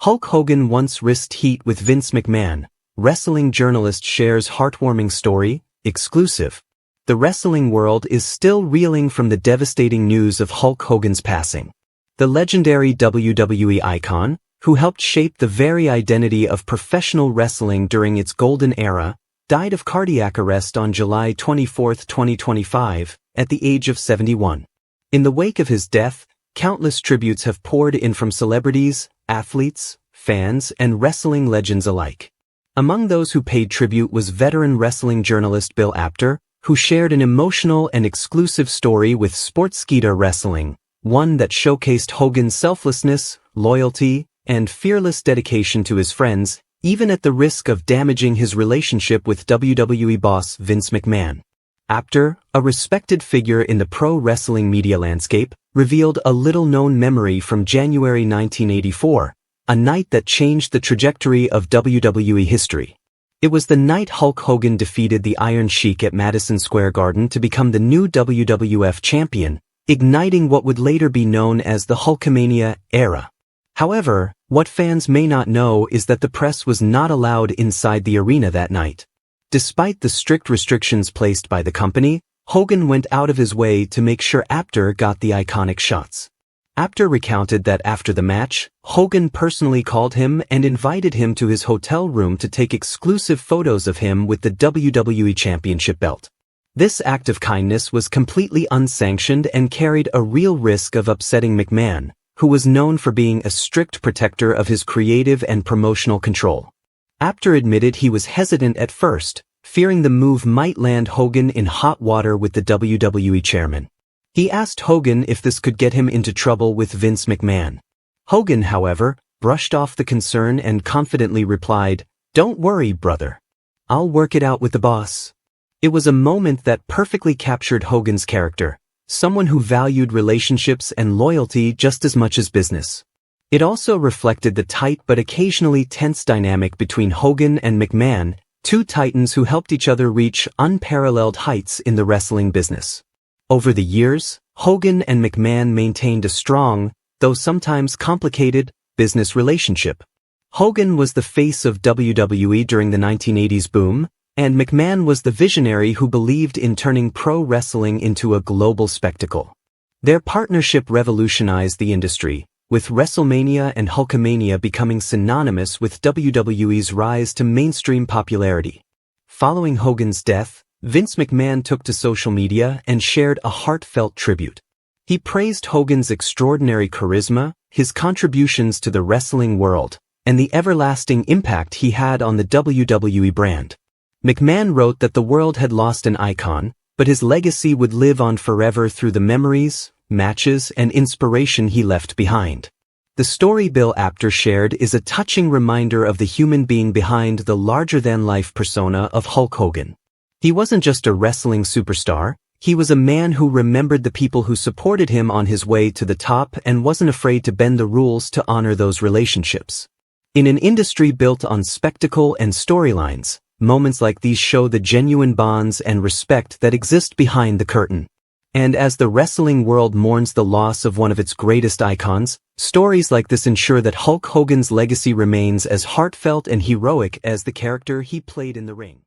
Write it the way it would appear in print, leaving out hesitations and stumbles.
Hulk Hogan once risked heat with Vince McMahon. Wrestling journalist shares heartwarming story, exclusive. The wrestling world is still reeling from the devastating news of Hulk Hogan's passing. The legendary WWE icon, who helped shape the very identity of professional wrestling during its golden era, died of cardiac arrest on July 24, 2025, at the age of 71. In the wake of his death, countless tributes have poured in from celebrities, athletes, fans, and wrestling legends alike. Among those who paid tribute was veteran wrestling journalist Bill Apter, who shared an emotional and exclusive story with Sportskeeda Wrestling, one that showcased Hogan's selflessness, loyalty, and fearless dedication to his friends, even at the risk of damaging his relationship with WWE boss Vince McMahon. Apter, a respected figure in the pro wrestling media landscape, revealed a little-known memory from January 1984, a night that changed the trajectory of WWE history. It was the night Hulk Hogan defeated the Iron Sheik at Madison Square Garden to become the new WWF champion, igniting what would later be known as the Hulkamania era. However, what fans may not know is that the press was not allowed inside the arena that night. Despite the strict restrictions placed by the company, Hogan went out of his way to make sure Apter got the iconic shots. Apter recounted that after the match, Hogan personally called him and invited him to his hotel room to take exclusive photos of him with the WWE Championship belt. This act of kindness was completely unsanctioned and carried a real risk of upsetting McMahon, who was known for being a strict protector of his creative and promotional control. Apter admitted he was hesitant at first, fearing the move might land Hogan in hot water with the WWE chairman. He asked Hogan if this could get him into trouble with Vince McMahon. Hogan, however, brushed off the concern and confidently replied, "Don't worry, brother. I'll work it out with the boss." It was a moment that perfectly captured Hogan's character, someone who valued relationships and loyalty just as much as business. It also reflected the tight but occasionally tense dynamic between Hogan and McMahon, two titans who helped each other reach unparalleled heights in the wrestling business. Over the years, Hogan and McMahon maintained a strong, though sometimes complicated, business relationship. Hogan was the face of WWE during the 1980s boom, and McMahon was the visionary who believed in turning pro wrestling into a global spectacle. Their partnership revolutionized the industry, with WrestleMania and Hulkamania becoming synonymous with WWE's rise to mainstream popularity. Following Hogan's death, Vince McMahon took to social media and shared a heartfelt tribute. He praised Hogan's extraordinary charisma, his contributions to the wrestling world, and the everlasting impact he had on the WWE brand. McMahon wrote that the world had lost an icon, but his legacy would live on forever through the memories, matches, and inspiration he left behind. The story Bill Apter shared is a touching reminder of the human being behind the larger-than-life persona of Hulk Hogan. He wasn't just a wrestling superstar, he was a man who remembered the people who supported him on his way to the top and wasn't afraid to bend the rules to honor those relationships. In an industry built on spectacle and storylines, moments like these show the genuine bonds and respect that exist behind the curtain. And as the wrestling world mourns the loss of one of its greatest icons, stories like this ensure that Hulk Hogan's legacy remains as heartfelt and heroic as the character he played in the ring.